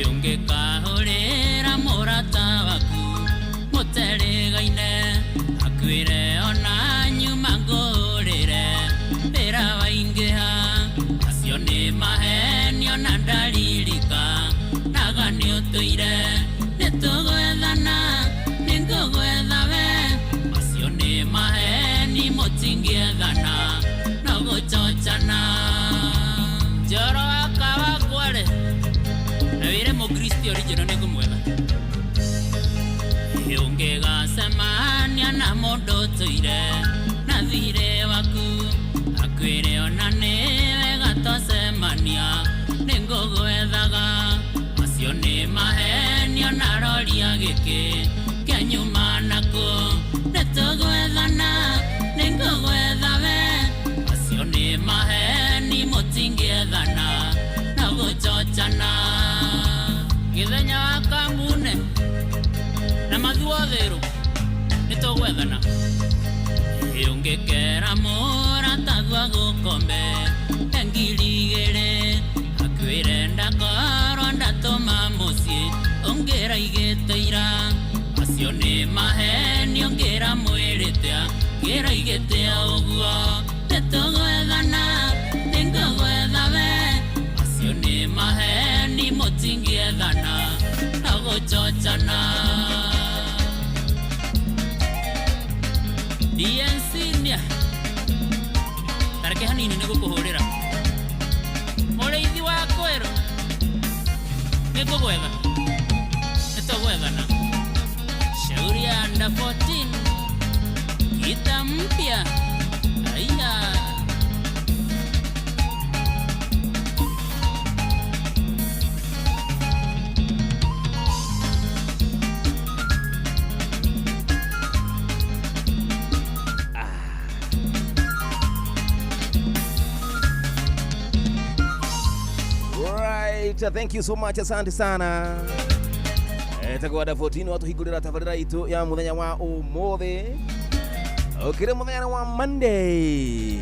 Ungikahurira murata waku muteregaine akwire ona nyuma ngurire mbira waingiha acio ni maheni ona ndaririka naga ni utuire nitugwethana ningugwetha we acio ni maheni mutingiethana no guchochana njoro akawa kware Nawire Mukristo original ni kumwetha Ungigasemania na mundu tuire na thire waku akwire ona ni wega tosemania ningugwethaga acio ni maheni ona roria giki kenyuma naku nitugwethana ningugwetha we acio ni maheni mutingiethana na guchochana Githenya wakambune na mathuothiru nitugwethana Ungikera murata thwa gukombe engirigire akwire ndakorwo ndatuma mucii ungira igiteira acio ni maheni ungira mwiritia ngira igitia uguo nitugwethana ningugwetha we acio ni maheni mutingiethana na guchochana DNC tareke hanini nigukuhurira muriithi wa kwero nigugwetha nitugwethana shauri ya under 14 kita mpya aiya Thank you so much, asante sana. Takwada 14 watu higurira tabarira itu ya muthenya wa umuthi. Okire muthenya wa Monday.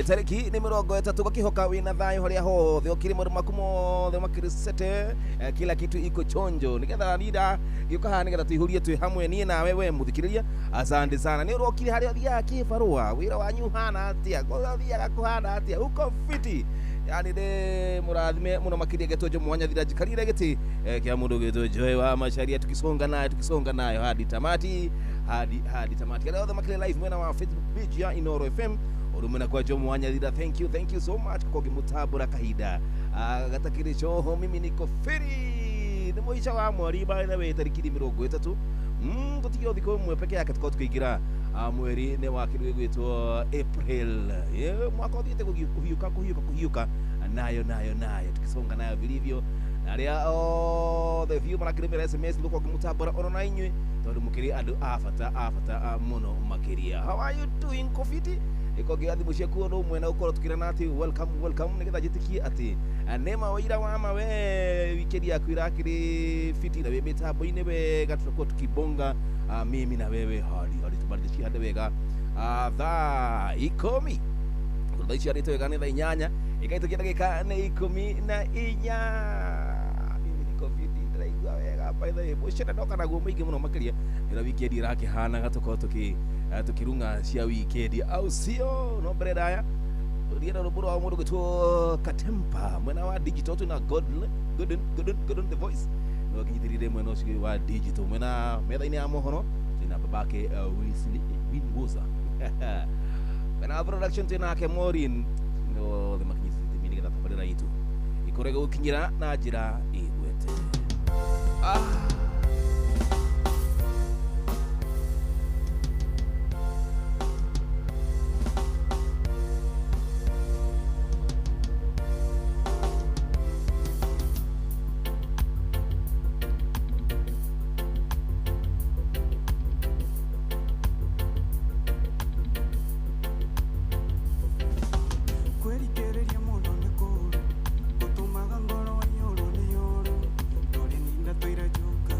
Tariki ni 30 gakihoka wina thayo haria hothe okire muri makumo the makirisete kila kitu iko chonjo nigetha nida gikuka nigetha tuihurie twi hamwe nie na wewe muthikiriria asante sana ni urokire haria thia kibarua wira wanyu hana atia gothia gakuhana atia uko fiti yani de murathime muno makiria getojo mwanya thira jikarire giti kia mundu getojo wa masharia tukisonga nayo hadi tamati hadi tamati leo the makile live mwena wa Facebook page ya Inoro FM urumena kwa jomo mwanya thira thank you so much kwa gimutabura kahida gatakire choho mimi niko firi ni moicha wa mwari by the way tariki 30 tutikio thiko mwe peke yake tukigira mweri ne wakirwe gwitwo April mwaka uthiete kuhiuka nayo tukisonga nayo vilivyo aria the view marakiremera SMS luko kumutambura ona inywe tondu mukiri andu afata muno makiria how are you doing kofiti iko giathi mucie kuona umwe na ukoro tukirana ati welcome nigetha jitikie ati nema wira wa mawe wikendi yaku irakiri fiti na wewe mitambo ine wega tutakuwa tukibonga mimi na wewe hadi tubadilishia hadi wega tha ikomi kudaishi hadi wega ni tha inyanya ikaitokia dakika ni 14 mimi niko fiti ndaigwa wega by the way bosheta ndoka na guo mwingi muno makiria ira wikendi irake hana gatuko tukirunga cia wikendi au sio no bredaya ndienda ruburu wa mundu gitwo Katempa mwena wa digital tu na good the voice no kinyithirire mwena ucio wa digital mwena metha-ini ya mohoro tina babake Wesley Winwoza kana production tina ke Morin no the makinyithiri minigetha tabarira itu ikorega ukinyira na njira igwete Tumaga ngoro wa yoro ni yoro, dore ninda toira joka.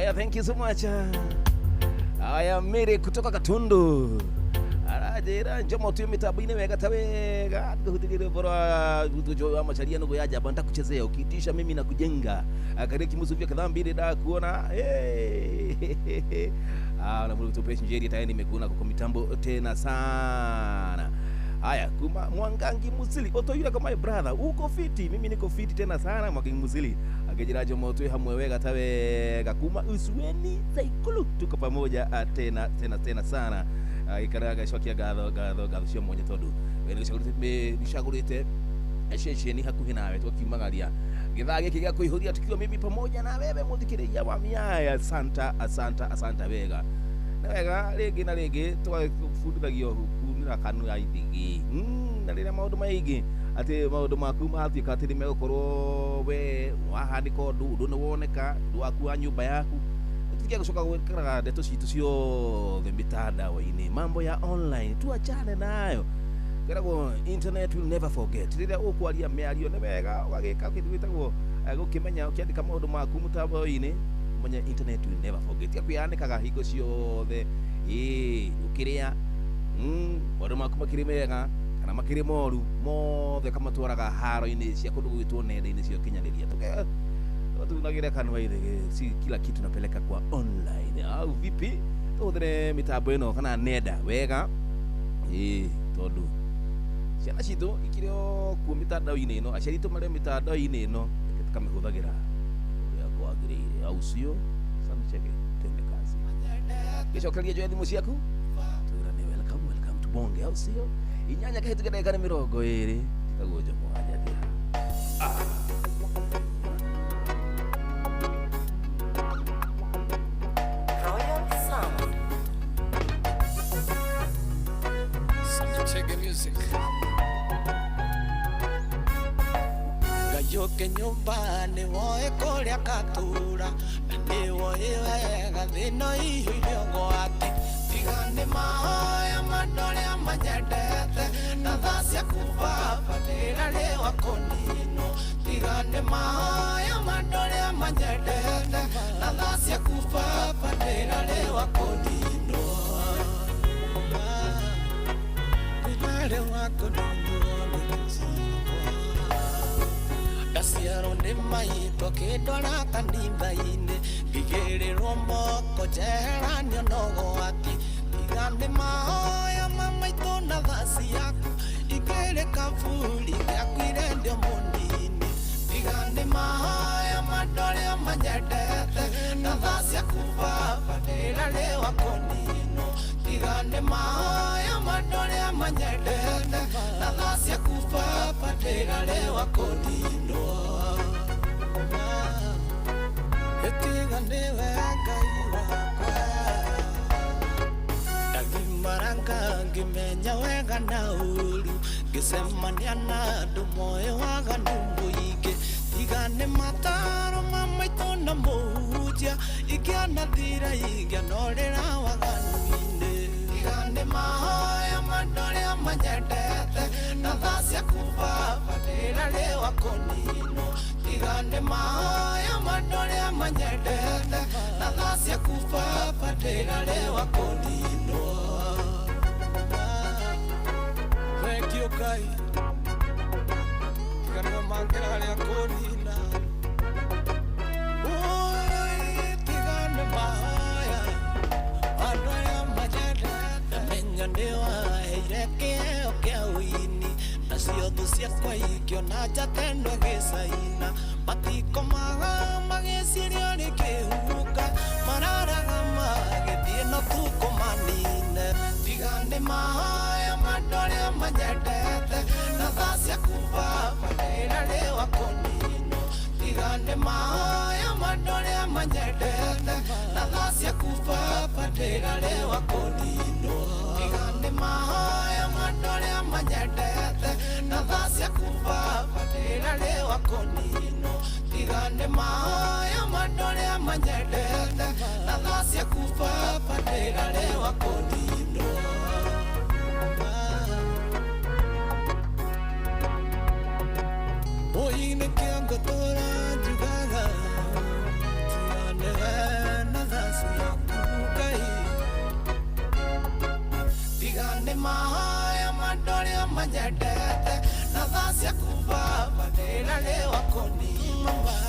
Aya, thank you so much. Aya, Mary kutoka Katundu. Arajera njoma tu mitabine wega tabega kutigire bora tujo amacharia nugo yaje abanda kuchezea ukitisha mimi na kujenga akare kimuzu vya kadhambi da kuona na mwalimu tupeshi njeri tayari nimekuona kwa mitambo tena sana. Haya, kuma Mwangangi Musili otoyira kama my brother uko fiti, mimi niko fiti tena sana. Mwangangi Musili akijirajo moto hamwewega tabega kuma usweni saikulu tuko pamoja tena sana. Ikaraga shokia gatho cio mwenye tondu nishagurite shesheni hakuhi nawe twakimagaria githaa giki gia kuihuria tukiwa mimi pamoja na wewe muthikiria wa miaya. Asanta wega na wega rigi na rigi twafundithagio kunira kanu ya ithigi na rira maundu maingi ati maundu maku matuika ati nimegukorwo we wahandika undu ni woneka waku wa nyumba yaku tukia kusoka gwikaraga ndeto citu ciothe mitandaoni mambo ya online tuachane nayo. Kerago internet will never forget. Rira ukwaria miario ni wega wagika kindu gitagwo gukimenya ukiandika maundu maku mutambo-ini menya internet will never forget. Yakuyandikaga hingo ciothe ukiria maundu maku makiri mega kana makiri moru mothe kama twaraga haro-ini cia kundu gwitwo nenda-ini cio kinyaniria tuke tunagire kanwa ile si kila kitu napeleka kwa online au vipi tudre mitambo ino kana nenda wega tondu ciana citu ikirio ku mitandao-ini ino aciarito mare mitandao-ini ino tukamihuthagira uria kwagirire au cio samcheke twende kazi gicokeria jo thimu ciaku tugira ni welcome to bonge au cio inyanya kahitu gadaika ni 20 tutagoja mwanya thia Gayoke nyumbani woe kuria katura ni woe wega thino ihirio gwati tigane mahoya madoria manyendete na thacia kubaba ndira riwa kunino tigane mahoya madoria manyendete na thacia kubaba ndira riwa kunino ndira riwa kunino Dasiaro ni maito kidora kanimba-ini Gigirirwo moko jeheranio nogo ati Tigane mahoya mamaito na thasi yaku Igere kavuli giakwire ndio munini Tigane mahoya madoria manyendete na thasi yaku baba ndira riwa kunino Tigane mahoya madoria manyendete na thasi yaku baba ndira riwa kunino Etigane wengai wakwa Ndagimaranga ngimenya wega na uru Ngisemania na andu moe waganu muingi Tigane mataro mamaito na muhunjia Igiana thira igianorera waganu-ini Tigane mahoya madoria manyendete na thasi yaku baba ndira riwa kunino Tigane mahoya madoria manyendete na thasi yaku baba ndira riwa kunino Thank you Kai Tigane mangira haria kunina Tigane mahoya madoria manyendete menya niwaheire kĩheo kĩa wini nacio thũ ciakwa ikiona njatendwo gĩcaina matikomaga magĩciria ũrĩ kĩhuka mararaga magĩthiĩ no tukũmanine Tigane mahoya madoria manyendete na thasi yaku baba ndira riwa kunino Tigane mahoya madoria manyendete na thasi yaku baba ndira riwa kunino Tigane mahoya madoria manyendete na thasi yaku baba ndira riwa kunino Tigane mahoya madoria manyendete na thasi yaku baba ndira riwa kunino Oine kiango tora jugaga Tigane Tigande mahaya madoria manyedete na thacia kubaba ndira ri wakoni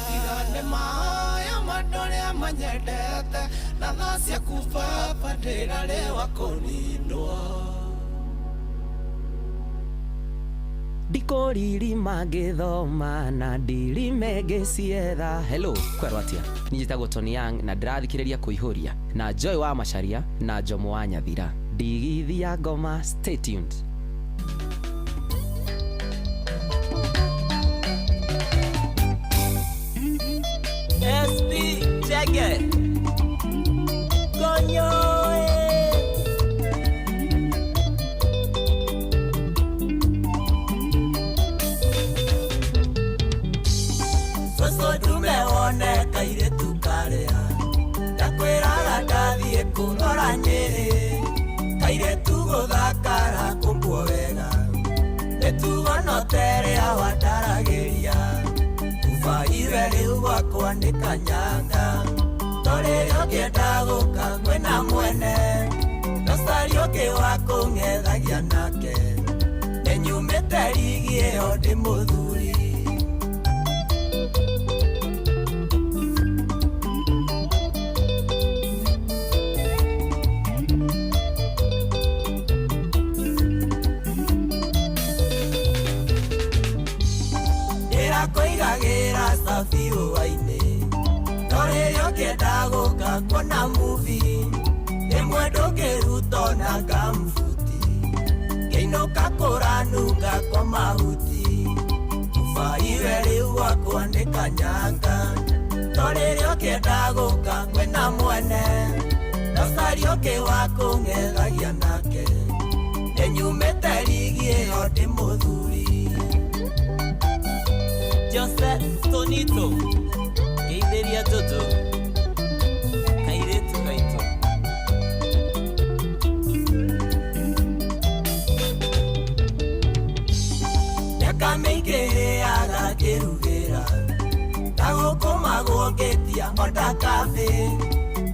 Tigande mahaya madoria manyedete na thacia kubaba ndira ri wakoni Dikoriri magithoma na ndiri megecietha. Hello, kwerwo atia? Nijitagwo Tony Young na ndirathikiriria kuihuria na Joy wa Macharia na Jomo wa Nyathira. Ndigithia ngoma, stay tuned. SP Jagger Konyoe Soso dume one kaire tukarea Ndakwiraga ndathie kurora Nyeri Kaire tuguthakara kumbuo wega Nitugonotere awandaragiria Kufaire riu gwakwa ni kanyanga Torero kienda guka mwena mwene Nosario ki wako ng'ethagia nake Ninyumite rigi iyo ndi muthuri Koigagira safiu waine Torero kienda guka kuona movie Imwe ndukiruto na gamfuti Keinuka kuranunga kwa mahuti Kufaire riu gwakwa ni kanyanga Torero kienda guka kwena mwene Nosario ki wako ng'ethagia nake Ninyumite rigi iyo ndi muthuri Jose Tonito Keitheria Jojo Kairetu Kaito Miaka mĩingĩ agakĩrugĩra Ndagũkũmagwo ngĩtia onda kabe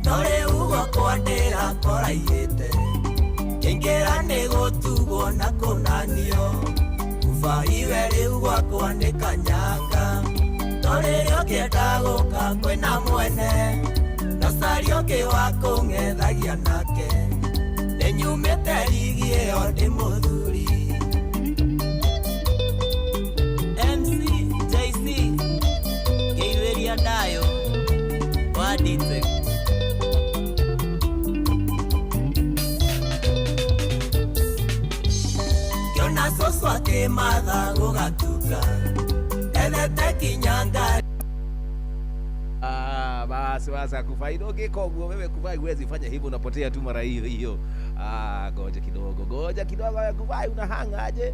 No rĩu gwakwa ndĩrakoraigĩte Ngĩingĩra nĩ gũtugwo na kũnanio Kufaire riu gwakwa ni kanyanga Torero kienda guka kwena mwene Nosario ki wako ng'ethagia nake Ninyumite rigi iyo ndi muthuri MC JC Keitheria Dayo Wadite Kiona soso akimatha gugatuka Ethete kinyanga Basi kufaidi ukikoguo wewe kuvai huwezi fanya hivyo unapotea tu mara hiyo. Goja kidogo ya kuvai unahanga aje.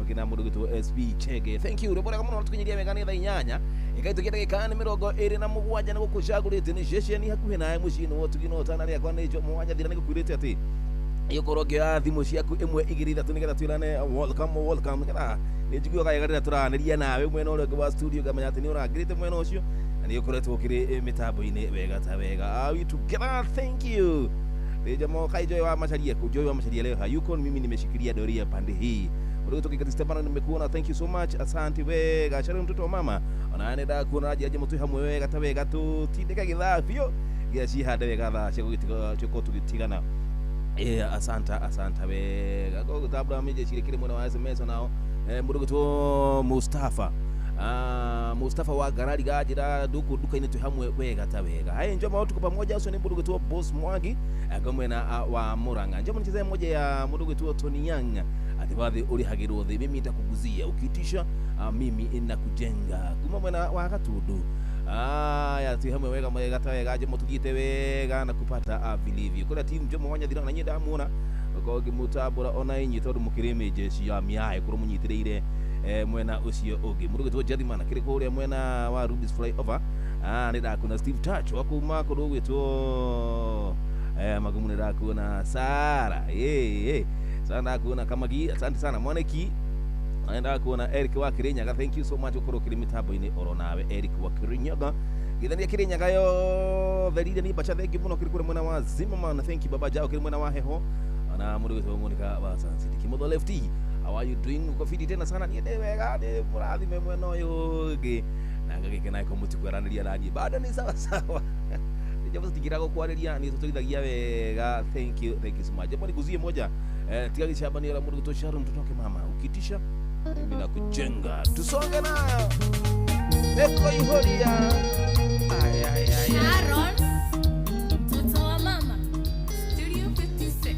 Kina mudugu tu SP Chege. Thank you. Rebora kama unatukinyiria megani tha inyanya. Ikaitugenda gikana mirongo iri na mugwanja na gukushagurite ni shesheni hakuhe naye mushino wotu ginotana ria kwa nijo mwanya thira ni gukwirite ati Yokoroge ya thimu ciaku imwe igiri ithatu nigetha twirane welcome nigetha nijiguaga yagarira turaniria nawe mwena uri wa studio gamenya ati ni urangirite mwena ucio na ni ukoretwo ukiri mitambo-ini wega ta wega. We together, thank you. Jamo kai Joy wa Macharia leo hayuko, mimi nimeshikilia doria pande hii. Ndio tukikati Stefano nimekuona, thank you so much. Asante wega chari mtoto wa mama onaenda kuona aje mutu hamwe wega ta wega tu tindika githafio gia cihande wega tha ciko tugitigana. Asanta wega go tabla mije cirekire mwana wa SMS nao mudugu tu Mustafa wa Garari gajira duka ine tu hamwe wega ta wega. Hai njoma watu kwa pamoja uso ni mudugu tu Boss Mwangi agamwe na wa Muranga. Njoma nicheze moja ya mudugu tu Tony Young atibathi uri hagirwo thi mimi nitakuguzia ukitisha mimi inakujenga kuma mwana wa Gatudu. Ya tu hamwe wega mwega ta wega je mutugite wega na kupata vilivyo. Kuna timu njoma wanya thira na nyenda muona ko gimutabura ona inyi tondu mukirime jeshi ya miae kuru munyitireire mwena ucio ugi murugo tu Jadimana kiri kuria mwena wa Rubis Flyover nida kuna Steve Touch wakuma kurugo tu magumu nida kuna Sara sana kuna Kamagi. Asante sana Mwaneki naenda kuna Eric wa Kirinyaga, thank you so much ukoro kiri mitabo ini oronawe Eric wa Kirinyaga githania Kirinyaga yo verida ni bacha thank you muno kiri kure mwena wa Zimmerman, thank you baba jao kiri mwena wa Heho Ana muri wetu Monica Basansi Kimotho Lefty. How are you doing? Uko fiti tena sana ni wega ni murathi memweno yugi. Na ngagike naye komuti kweraniria nani. Bado ni sawa sawa. Jambo tikirago kwariria ni tutithagia wega. Thank you so much. Jambo niguzie moja. Tigagi Shabani ala muri kutoshara mtoto wake mama. Ukitisha mimi na kujenga. Tusonge nayo. Neko ihoria. Ay. Sharon, mtoto wa mama. Studio 56.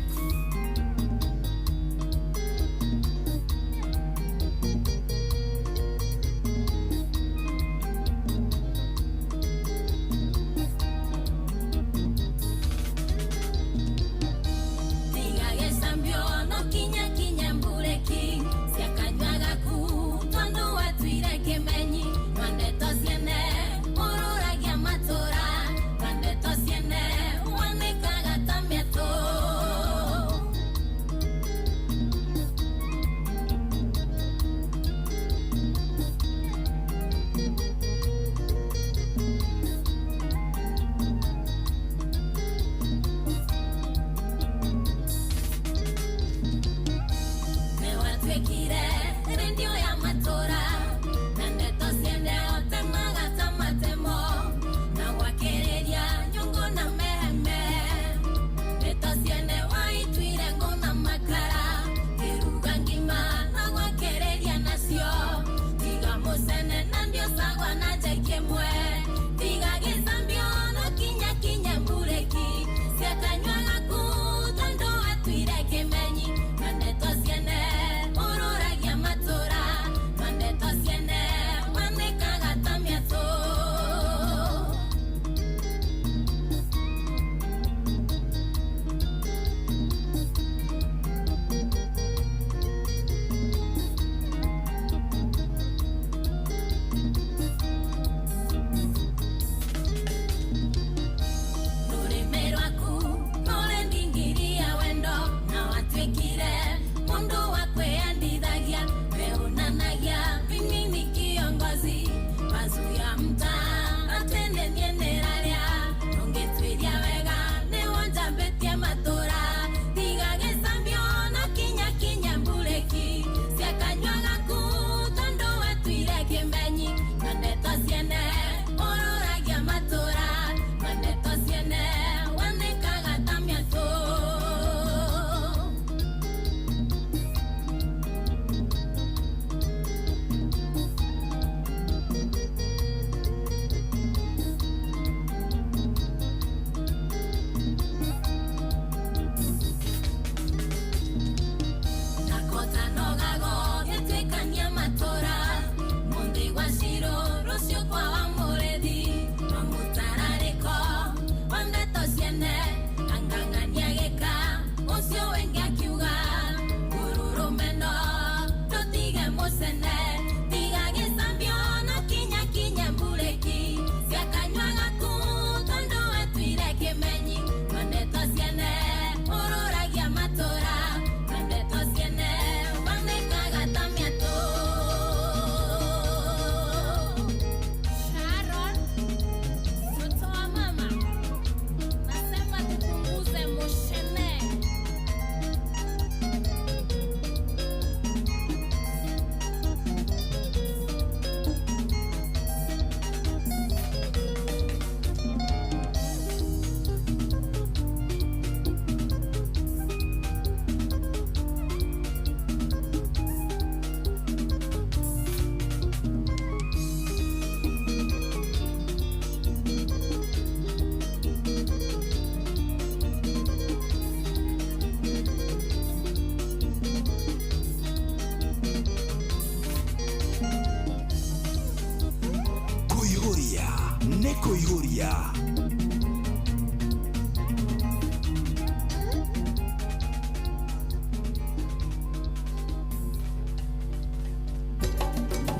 Kuihuria.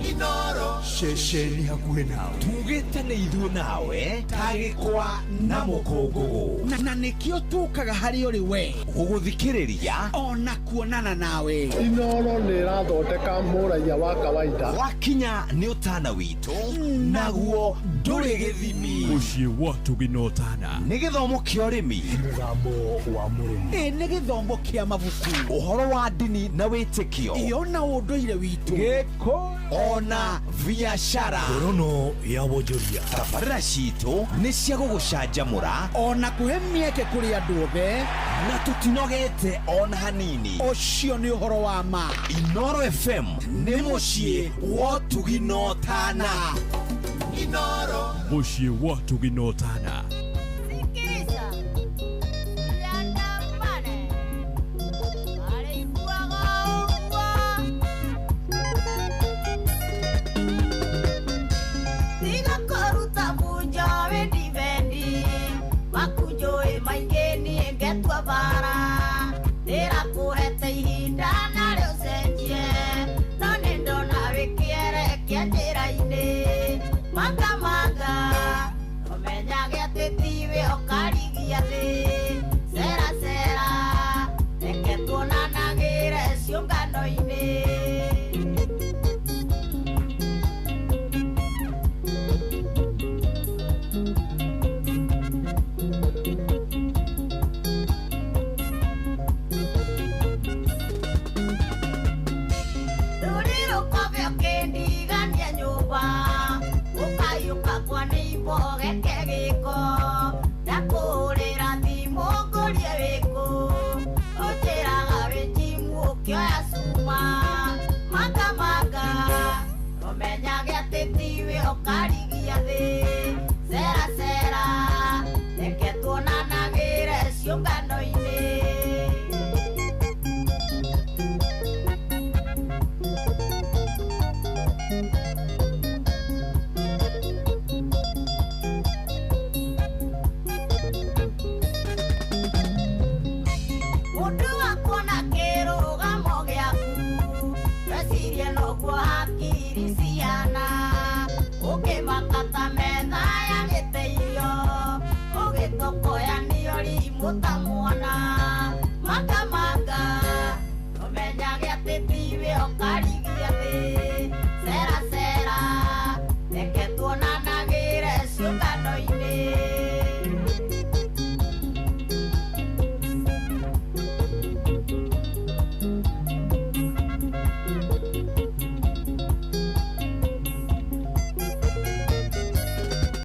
Inoro ceceni hakuhĩ nawe tugĩte nĩ ithuĩ nawe tagĩkwa na mũkũngũgũ na nĩkĩo tũkaga harĩ ũrĩ we gũgũthikĩrĩria ona kuonana nawe. Inooro nĩ ĩrathondeka mũraia wa kawaida wakinya nĩ ũtana witũ naguo ndũrĩ gĩthimi. Mũciĩ wa Tũginotana nĩ gĩthomo kĩa ũrĩmi, mũgambo wa mũrĩmi, nĩ gĩthomo kĩa mabuku, ũhoro wa ndini na wĩtĩkio, ona ũndũire witũ, gĩkũ ona biacara, ngorono ya wonjoria. tabarĩra citũ nĩ cia gũgũcanjamũra ona kũhe mĩeke kũrĩ andũ othe, na tũtinogete ona hanini. ũcio nĩ ũhoro wa ma. Inooro FM nĩ mũciĩ wa Tũginotana. Inooro Mũciĩ wa Tũginotana. Sikiliza. Yandamane. Alikuwa gowa. Diga koruta muja we divendi. Makujoe maikeni ngetwa bara. Dera kuhete ihinda na leo senjie. None ndona wikiere kia njĩra-inĩ. Manga manga omenyage atĩtiwe ũkarigia thĩ. Sera sera reke tuonanagĩre ciũngano-inĩ. Rũrĩrĩ ũkobio kĩndigania nyũmba. Ũkayũka kwa nĩimbo geke gĩko. Ndakũhũrĩra thimũ ngũrie wĩkũ. Ũnjĩraga wĩ njimu ũkĩoya cuma. Manga manga ũmenyage atĩ tiwe ũkarigia thĩ. Sera sera reke tuonanagĩre ciũngano-inĩ. Mũndũ akuona kĩrũgamo gĩaku, wecirie noguo hakiri ciana. Ũkĩmakata metha ya gĩteithio, ũgĩtokoyanio rimũ ta mwana.